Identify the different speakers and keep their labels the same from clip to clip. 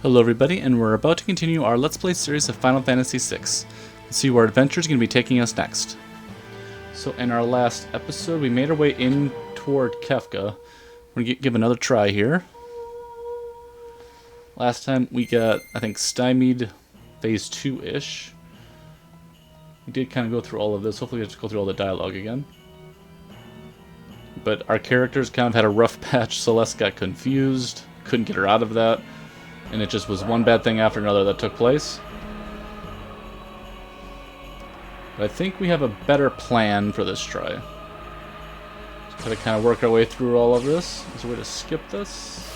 Speaker 1: Hello everybody, and we're about to continue our Let's Play series of Final Fantasy VI. Let's see where adventure is going to be taking us next. So in our last episode, we made our way in toward Kefka. We're going to give another try here. Last time we got, I think, stymied phase 2-ish. We did kind of go through all of this. Hopefully we have to go through all the dialogue again. But our characters kind of had a rough patch. Celeste got confused, couldn't get her out of that. And it just was one bad thing after another that took place. But I think we have a better plan for this try. Just try to kind of work our way through all of this. Is there a way to skip this?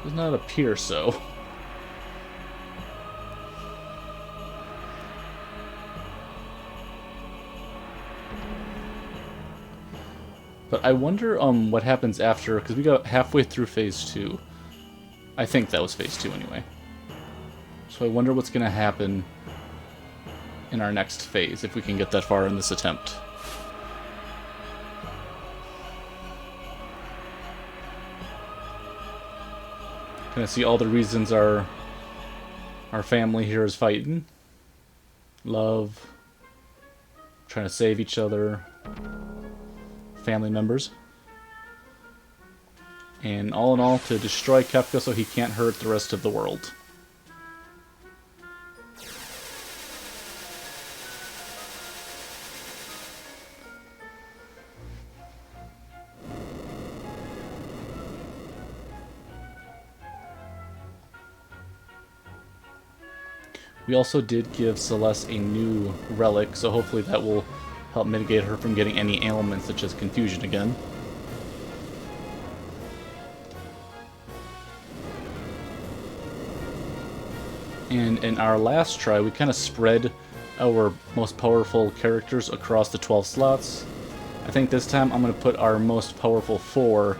Speaker 1: Does not appear so. But I wonder what happens after, because we got halfway through phase 2. I think that was phase 2 anyway. So I wonder what's going to happen in our next phase, if we can get that far in this attempt. Kind of see all the reasons our family here is fighting. Love, trying to save each other, family members, and all in all to destroy Kefka so he can't hurt the rest of the world. We also did give Celeste a new relic, so hopefully that will help mitigate her from getting any ailments such as confusion again. And in our last try, we kind of spread our most powerful characters across the 12 slots. I think this time I'm going to put our most powerful 4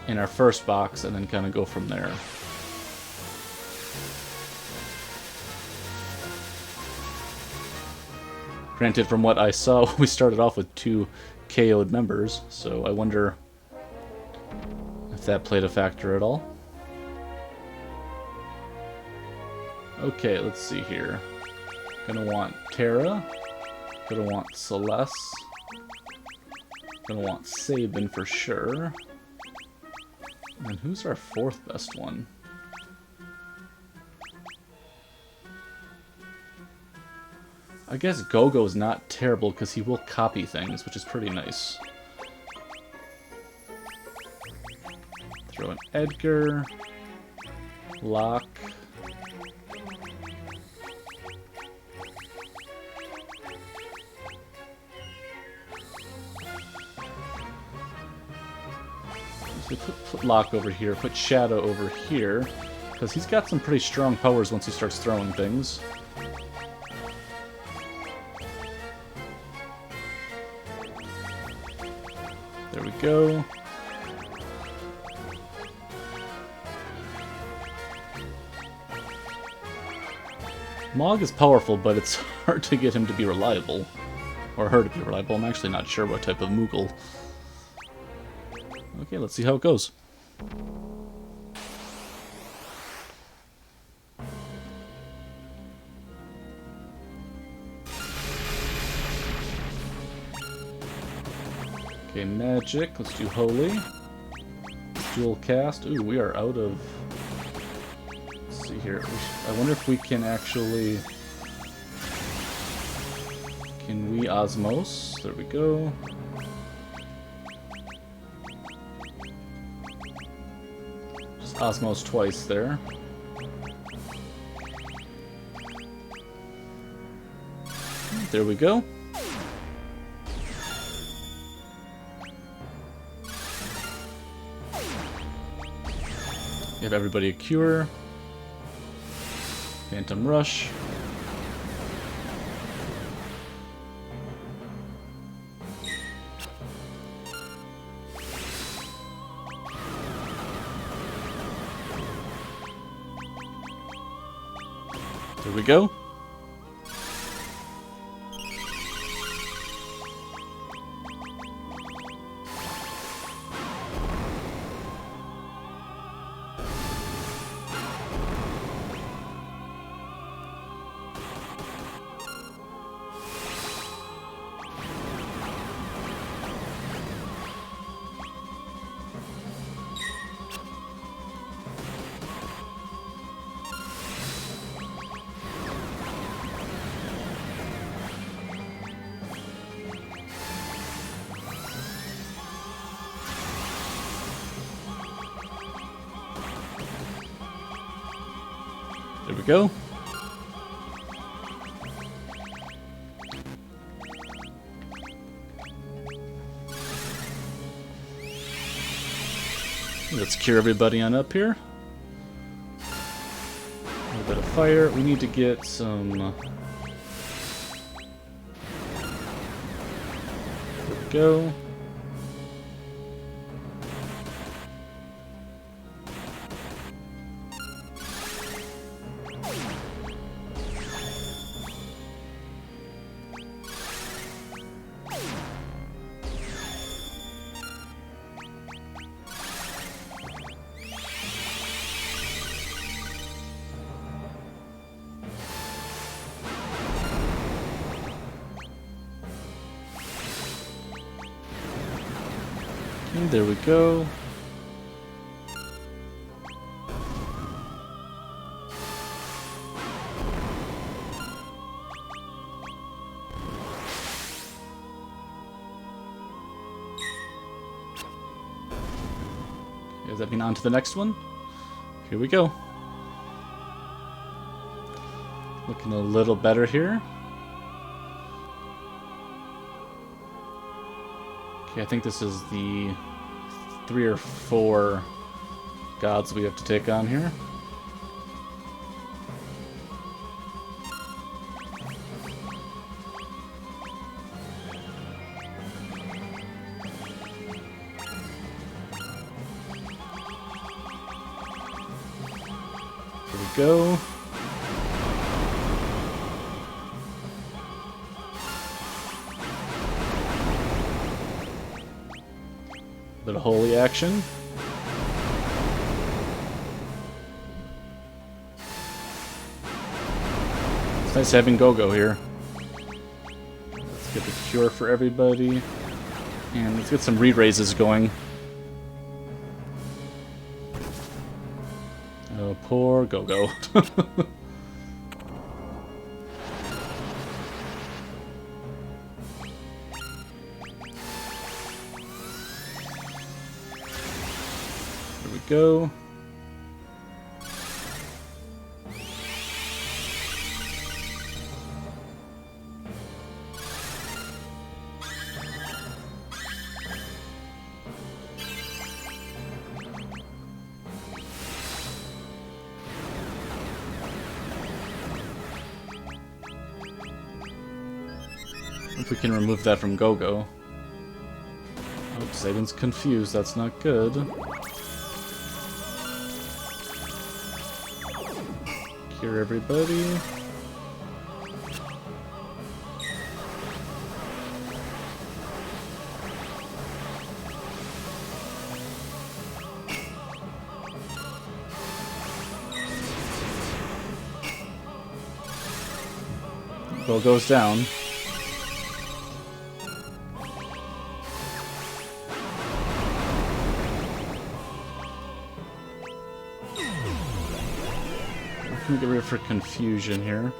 Speaker 1: in our first box and then kind of go from there. Granted, from what I saw, we started off with 2 KO'd members, so I wonder if that played a factor at all. Okay, let's see here. Gonna want Terra. Gonna want Celeste. Gonna want Sabin for sure. And who's our 4th best one? I guess Gogo's not terrible because he will copy things, which is pretty nice. Throw in Edgar, Locke. So put Locke over here, put Shadow over here, because he's got some pretty strong powers once he starts throwing things. There we go. Mog is powerful, but it's hard to get him to be reliable. Or her to be reliable. I'm actually not sure what type of Moogle. Okay, let's see how it goes. Okay, magic. Let's do holy. Dual cast. Ooh, we are out of... Let's see here. I wonder if we can actually... Can we osmos? There we go. Just osmos twice there. There we go. Give everybody a cure. Phantom Rush. There we go. There we go. Let's cure everybody on up here. A little bit of fire. We need to get some... There we go. And there we go. Does that mean on to the next one? Here we go. Looking a little better here. Okay, I think this is the 3 or 4 gods we have to take on here. Here we go. Bit of holy action. It's nice having Go-Go here. Let's get the cure for everybody. And let's get some re-raises going. Oh, poor Go-Go. Go. If we can remove that from Go-Go. Oh, Saban's confused. That's not good. Cure everybody. Go goes down. Let me get rid of her confusion here.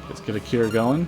Speaker 1: Let's get a cure going.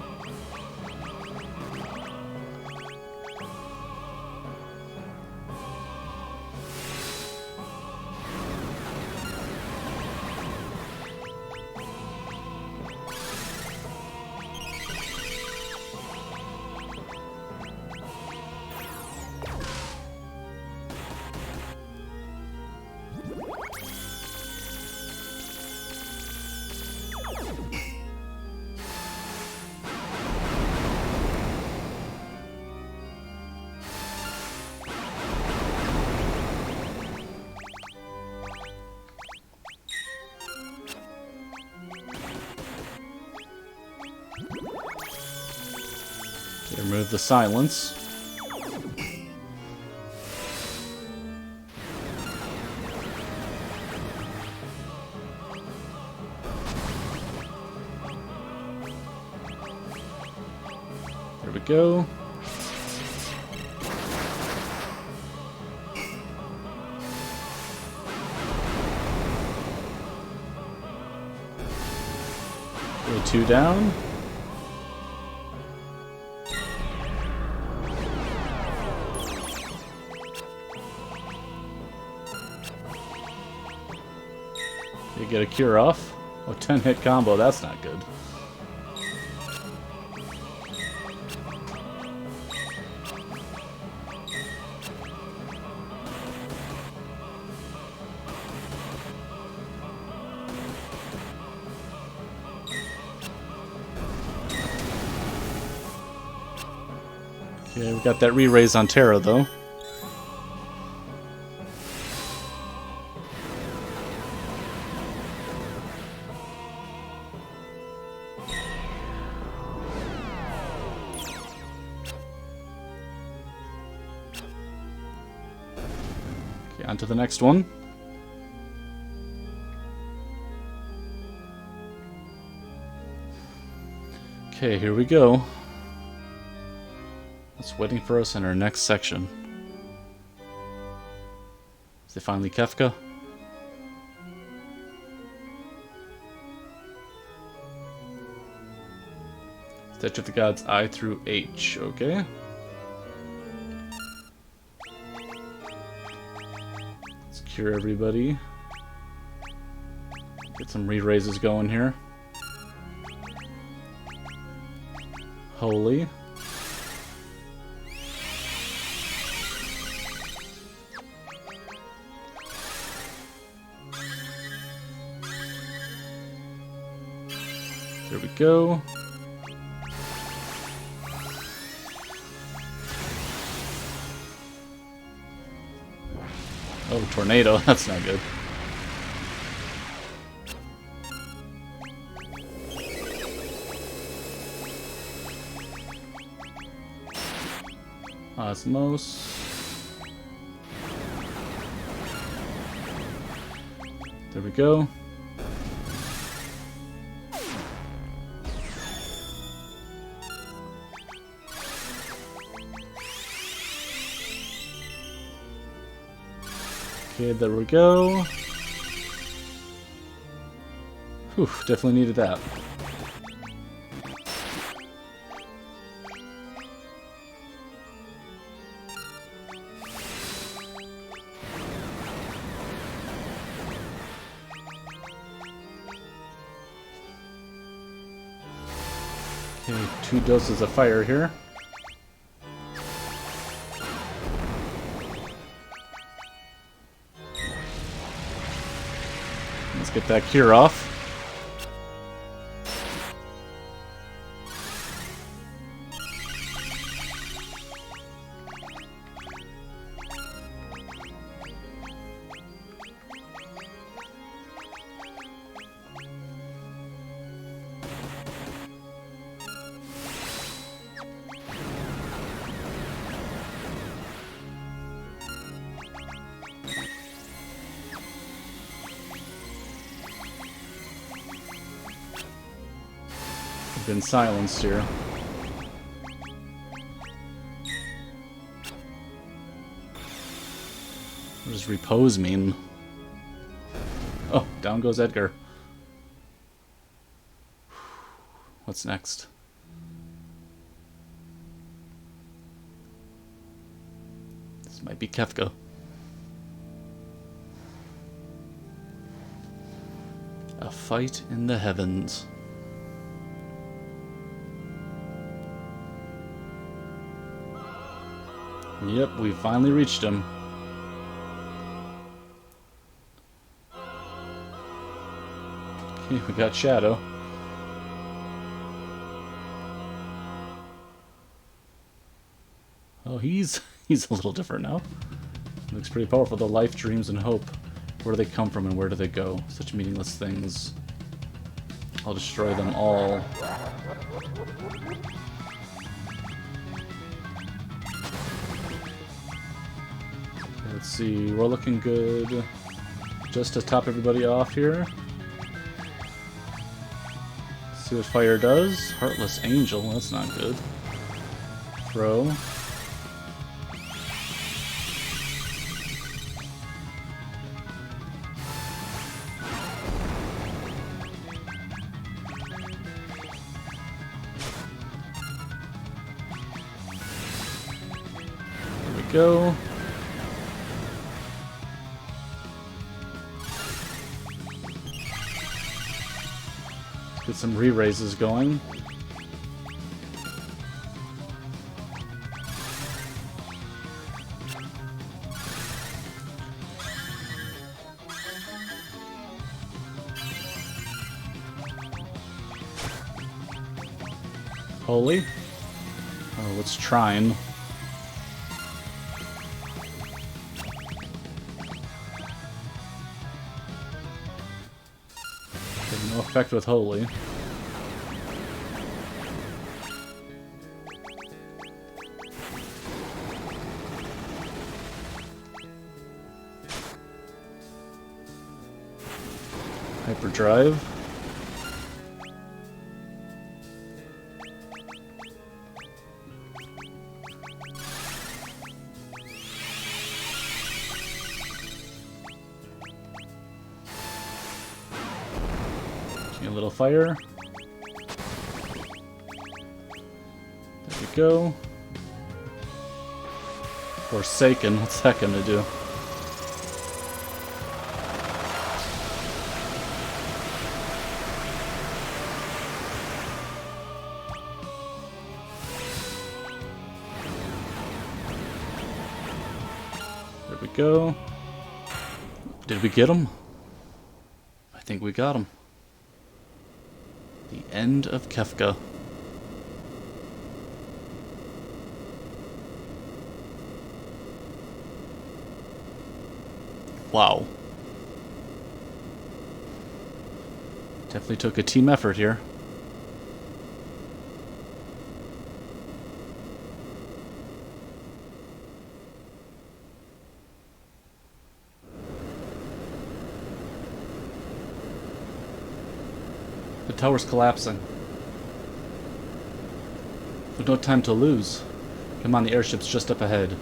Speaker 1: Remove the silence. There we go. Okay, 2 down. You get a cure off. Oh, 10-hit combo, that's not good. Okay, we got that re-raise on Terra, though. Okay, on to the next one. Okay, here we go. It's waiting for us in our next section. Is it finally Kefka? Statue of the Gods I through H, okay. Let's cure everybody. Get some re-raises going here. Holy. There we go. Oh, tornado. That's not good. Osmos. There we go. Okay, there we go. Whew, definitely needed that. Okay, 2 doses of fire here. Let's get that cure off. Been silenced here. What does repose mean? Oh, down goes Edgar. What's next? This might be Kefka. A fight in the heavens. Yep, we finally reached him. Okay, we got Shadow. Oh, he's a little different now. Looks pretty powerful. The life, dreams, and hope. Where do they come from and where do they go? Such meaningless things. I'll destroy them all. Let's see, we're looking good. Just to top everybody off here. See what fire does. Heartless Angel, that's not good. Throw. go. Get some re-raises going. Holy. Oh, let's trine. No effect with Holy. Hyperdrive. A little fire. There we go. Forsaken, what's that gonna do? There we go. Did we get him? I think we got him. The end of Kefka. Wow. Definitely took a team effort here. The tower's collapsing. There's no time to lose. Come on, the airship's just up ahead.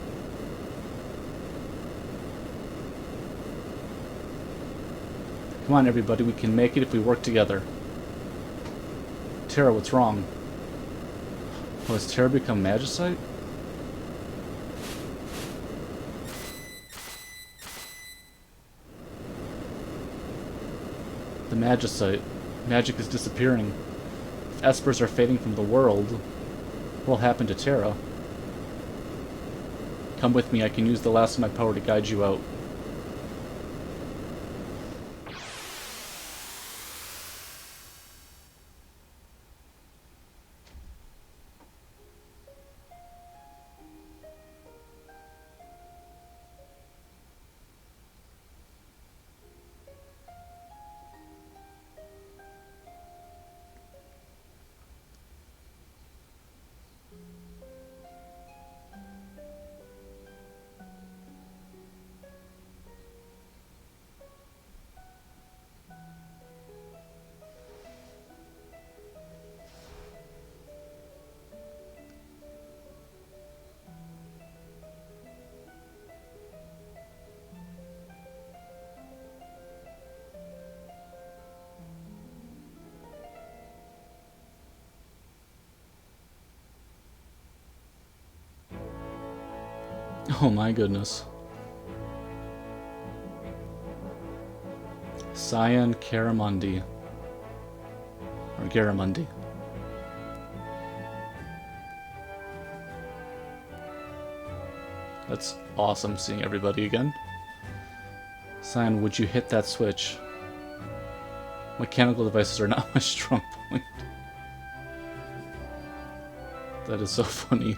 Speaker 1: Come on, everybody, we can make it if we work together. Terra, what's wrong? Oh, has Terra become Magicite? The Magicite. Magic is disappearing. If Espers are fading from the world, what will happen to Terra? Come with me, I can use the last of my power to guide you out. Oh my goodness. Cyan Caramundi. Or Garamundi. That's awesome seeing everybody again. Cyan, would you hit that switch? Mechanical devices are not my strong point. That is so funny.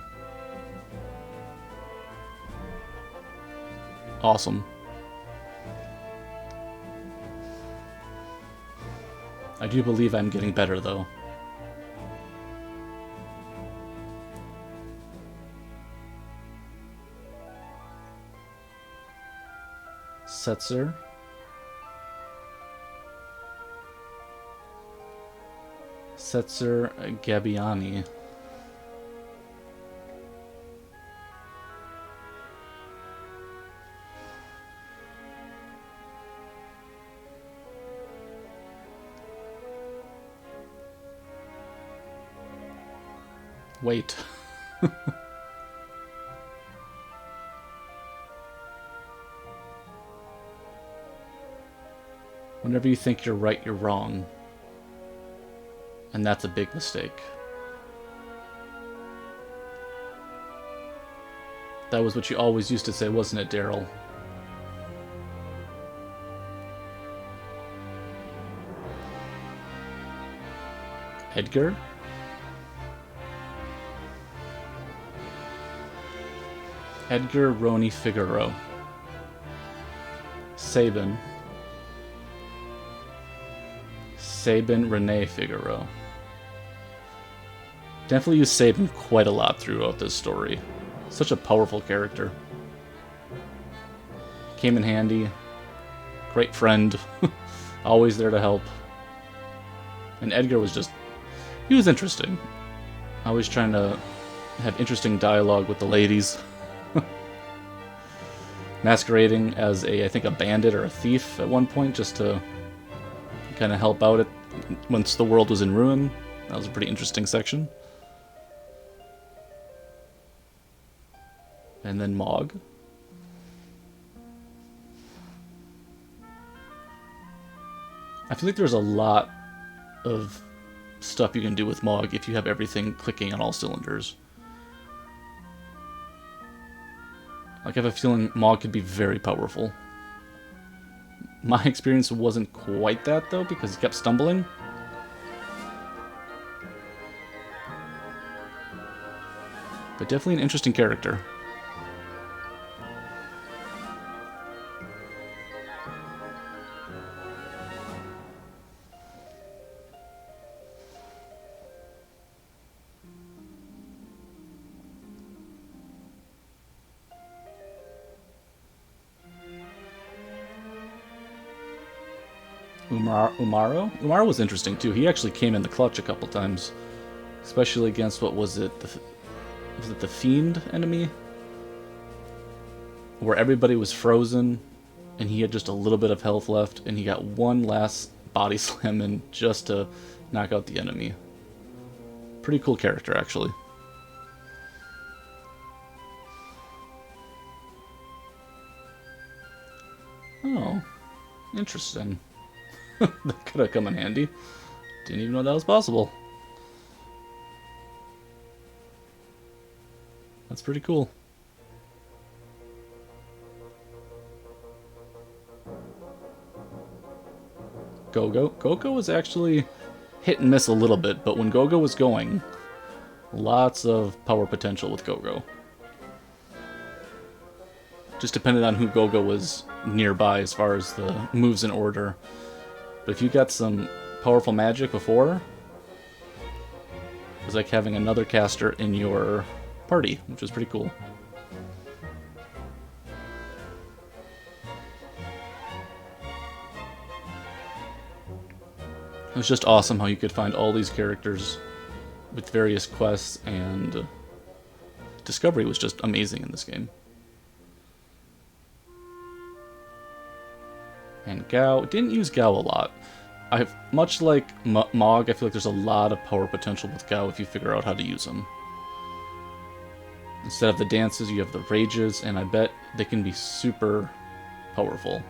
Speaker 1: Awesome. I do believe I'm getting better, though. Setzer. Setzer Gabbiani. Wait. Whenever you think you're right, you're wrong. And that's a big mistake. That was what you always used to say, wasn't it, Daryl? Edgar? Edgar Roni Figaro. Sabin. Sabin Renee Figaro. Definitely use Sabin quite a lot throughout this story. Such a powerful character. Came in handy. Great friend. Always there to help. And Edgar was just... he was interesting. Always trying to have interesting dialogue with the ladies. Masquerading as I think a bandit or a thief at one point, just to kind of help out once the world was in ruin. That was a pretty interesting section. And then Mog. I feel like there's a lot of stuff you can do with Mog if you have everything clicking on all cylinders. Like, I have a feeling Mog could be very powerful. My experience wasn't quite that, though, because he kept stumbling. But definitely an interesting character. Umaro? Umaro was interesting too. He actually came in the clutch a couple times. Especially against, what was it? Was it the Fiend enemy? Where everybody was frozen and he had just a little bit of health left and he got one last body slam in just to knock out the enemy. Pretty cool character, actually. Oh, interesting. That could have come in handy. Didn't even know that was possible. That's pretty cool. Gogo. Gogo was actually hit and miss a little bit, but when Gogo was going, lots of power potential with Gogo. Just depended on who Gogo was nearby as far as the moves in order. But if you got some powerful magic before, it was like having another caster in your party, which was pretty cool. It was just awesome how you could find all these characters with various quests, and discovery was just amazing in this game. And Gao, didn't use Gao a lot. Much like Mog, I feel like there's a lot of power potential with Gao if you figure out how to use them. Instead of the dances, you have the rages, and I bet they can be super powerful.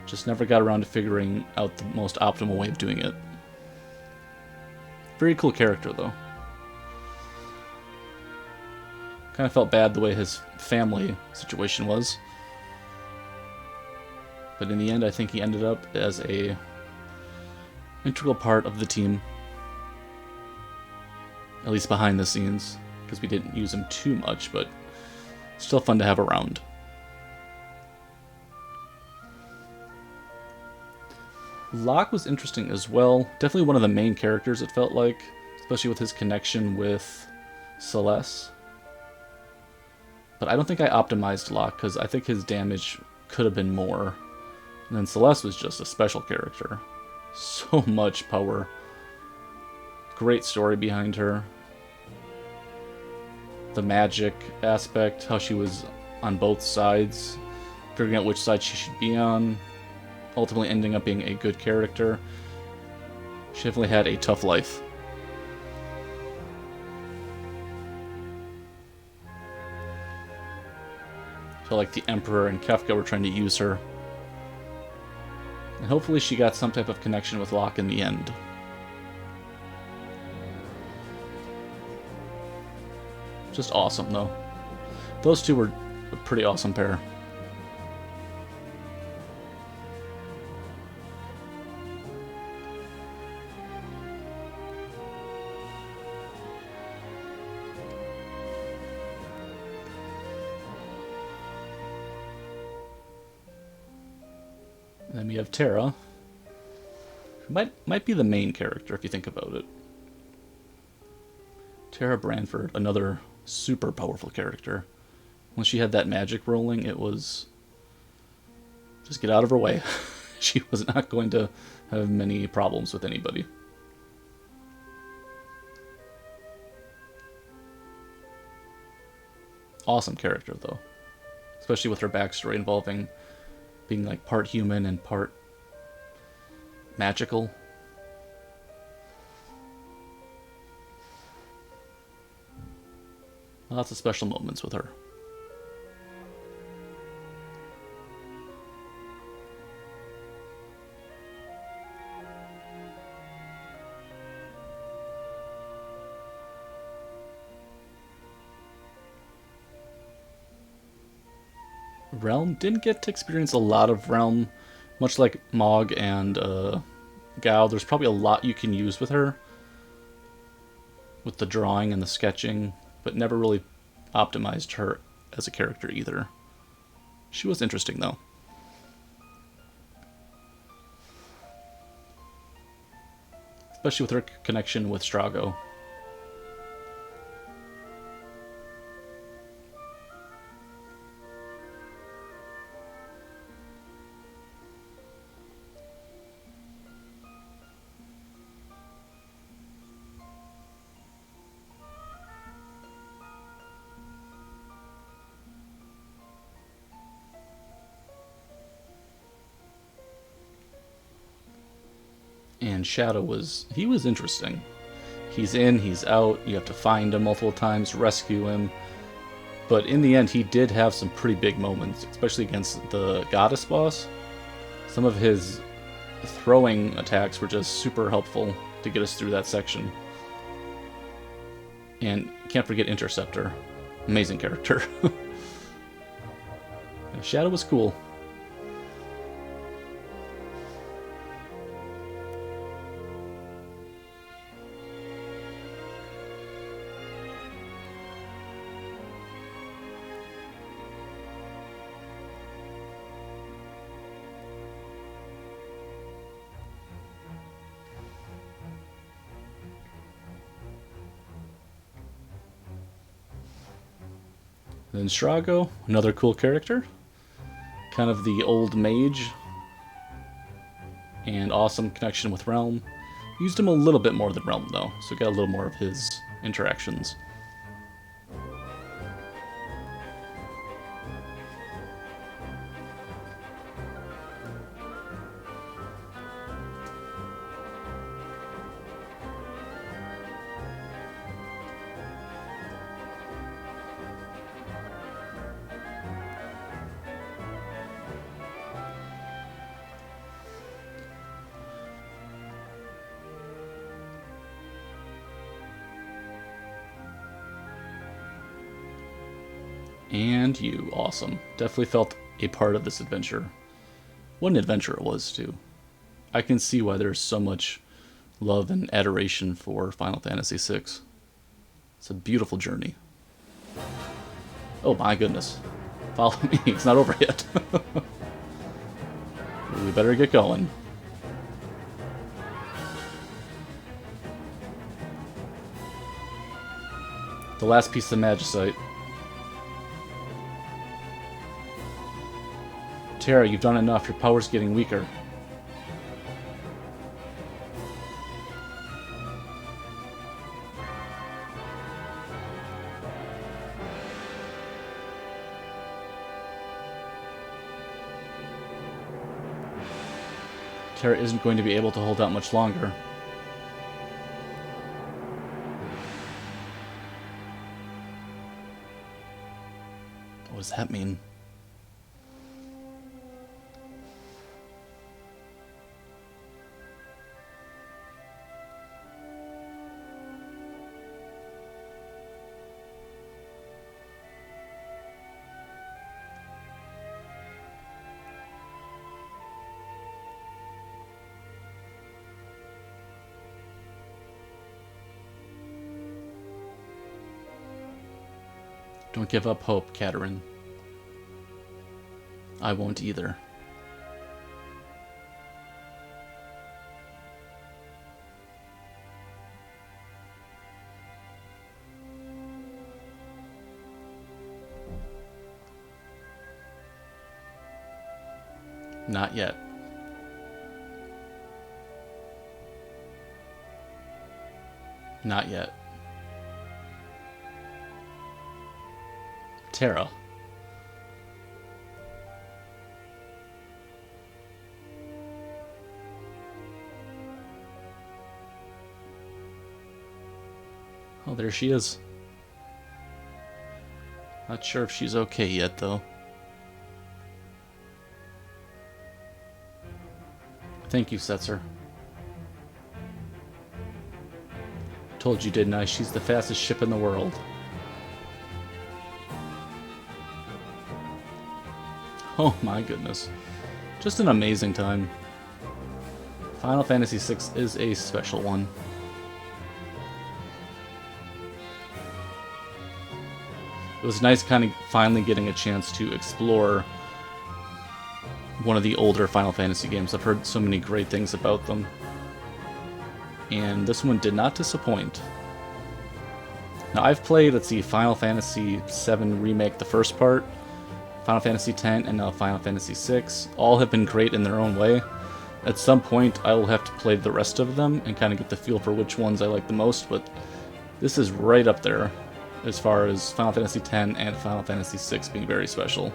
Speaker 1: Just never got around to figuring out the most optimal way of doing it. Very cool character, though. Kind of felt bad the way his family situation was. But in the end, I think he ended up as a integral part of the team. At least behind the scenes, because we didn't use him too much, but still fun to have around. Locke was interesting as well. Definitely one of the main characters, it felt like, especially with his connection with Celeste. But I don't think I optimized Locke, because I think his damage could have been more. And then Celeste was just a special character. So much power. Great story behind her. The magic aspect, how she was on both sides, figuring out which side she should be on, ultimately ending up being a good character. She definitely had a tough life. Felt like the Emperor and Kefka were trying to use her. And hopefully she got some type of connection with Locke in the end. Just awesome, though. Those two were a pretty awesome pair. And then we have Tara, who might be the main character if you think about it. Tara Branford, another super powerful character. When she had that magic rolling, it was just get out of her way. She was not going to have many problems with anybody. Awesome character, though. Especially with her backstory involving being like part human and part magical. Lots of special moments with her. Realm didn't get to experience a lot of Realm, much like Mog and Gao. There's probably a lot you can use with her, with the drawing and the sketching, but never really optimized her as a character either. She was interesting, though. Especially with her connection with Strago. And Shadow was interesting. He's in, he's out, you have to find him multiple times, rescue him. But in the end, he did have some pretty big moments, especially against the Goddess boss. Some of his throwing attacks were just super helpful to get us through that section. And can't forget Interceptor. Amazing character. Shadow was cool. Then Strago, another cool character. Kind of the old mage. And awesome connection with Realm. Used him a little bit more than Realm, though, so got a little more of his interactions. And you, awesome. Definitely felt a part of this adventure. What an adventure it was, too. I can see why there's so much love and adoration for Final Fantasy VI. It's a beautiful journey. Oh my goodness. Follow me, it's not over yet. We better get going. The last piece of Magicite. Tara, you've done enough. Your power's getting weaker. Tara isn't going to be able to hold out much longer. What does that mean? Don't give up hope, Katerin. I won't either. Not yet. Not yet. Terra. Oh, there she is. Not sure if she's okay yet, though. Thank you, Setzer. Told you, didn't I? She's the fastest ship in the world. Oh my goodness. Just an amazing time. Final Fantasy VI is a special one. It was nice kind of finally getting a chance to explore one of the older Final Fantasy games. I've heard so many great things about them. And this one did not disappoint. Now I've played, let's see, Final Fantasy VII Remake, the first part, Final Fantasy X, and now Final Fantasy VI. All have been great in their own way. At some point I will have to play the rest of them and kind of get the feel for which ones I like the most, but this is right up there as far as Final Fantasy X and Final Fantasy VI being very special.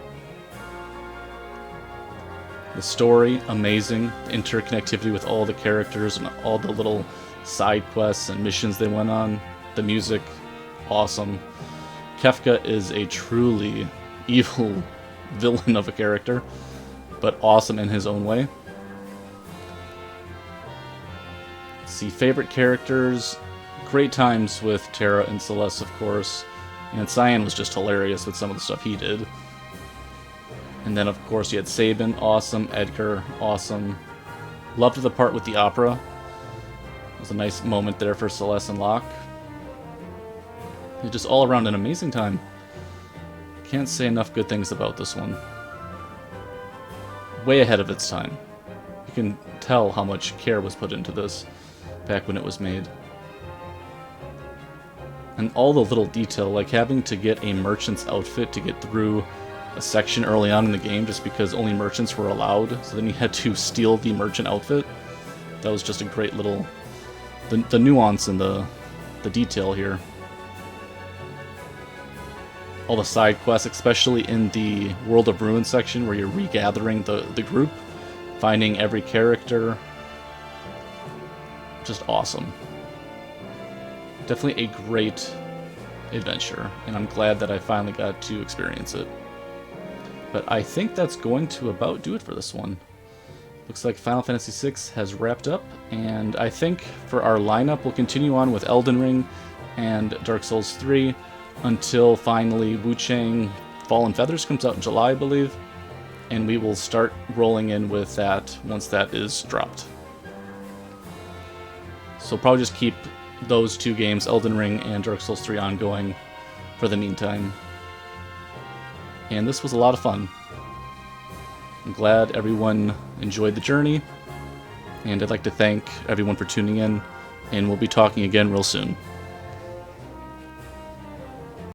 Speaker 1: The story, amazing. The interconnectivity with all the characters and all the little side quests and missions they went on. The music, awesome. Kefka is a truly evil villain of a character, but awesome in his own way. Let's see, favorite characters, great times with Terra and Celeste, of course. And Cyan was just hilarious with some of the stuff he did. And then, of course, you had Sabin, awesome. Edgar, awesome. Loved the part with the opera. It was a nice moment there for Celeste and Locke. It was just all around an amazing time. Can't say enough good things about this one. Way ahead of its time. You can tell how much care was put into this back when it was made. And all the little detail, like having to get a merchant's outfit to get through a section early on in the game just because only merchants were allowed, so then you had to steal the merchant outfit. That was just a great little... the nuance and the detail here. All the side quests, especially in the World of Ruin section where you're regathering the group, finding every character. Just awesome. Definitely a great adventure, and I'm glad that I finally got to experience it. But I think that's going to about do it for this one. Looks like Final Fantasy VI has wrapped up, and I think for our lineup we'll continue on with Elden Ring and Dark Souls 3 until finally Wu-Chang Fallen Feathers comes out in July, I believe, and we will start rolling in with that once that is dropped. So probably just keep those two games, Elden Ring and Dark Souls 3, ongoing for the meantime. And this was a lot of fun. I'm glad everyone enjoyed the journey, and I'd like to thank everyone for tuning in, and we'll be talking again real soon.